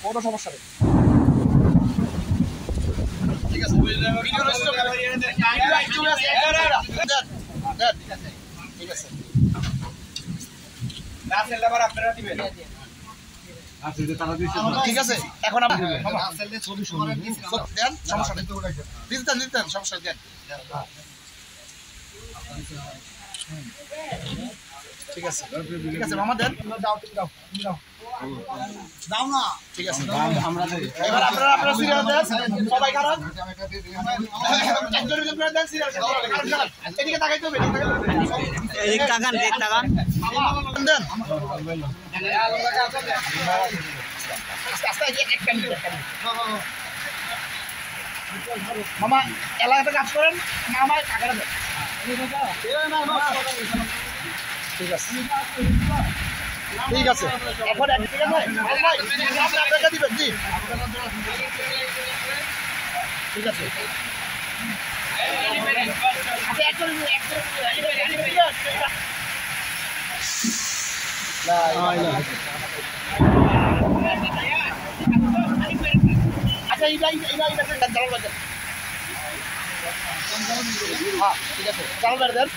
কোনো সমস্যা নেই। ঠিক আছে ঠিক আছে ঠিক আছে এখন সমস্যা নেই দিতেন সমস্যা দেন ঠিক আছে ঠিক আছে মামা দেন দাও না ঠিক আছে আমরা এবার আপনারা সিরিয়াল দেন সবাই কারণ একজনের জন্য দেন সিরিয়াল এদিকে তাকাইতে হবে এদিকে তাকান দেন মামা এলাকাতে কাজ করেন মামা টাকাটা দেন ঠিক আছে ঠিক আছে এখন দিবেন জি ঠিক আছে আচ্ছা হ্যাঁ ঠিক আছে চাল বেড়ে দেন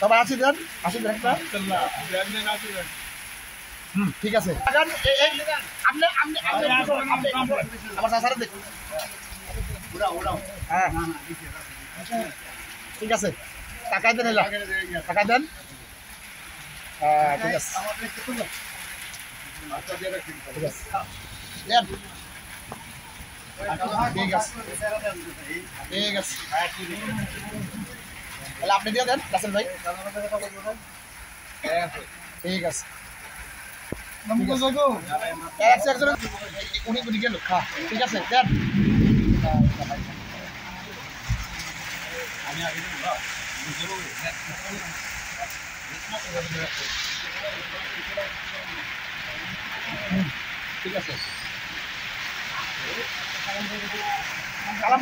সবাই আছি দেন একটা ঠিক আছে আমার চাচারে দেখুন হ্যাঁ ঠিক আছে টাকা দেন টাকা দেন ঠিক আছে ঠিক আছে ঠিক আছে ঠিক আছে তাহলে আপনি দিয়ে দেন রাসেল ভাই ঠিক আছে উনি গেল ঠিক আছে দেন ঠিক আছে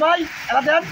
ভাই এলা দেন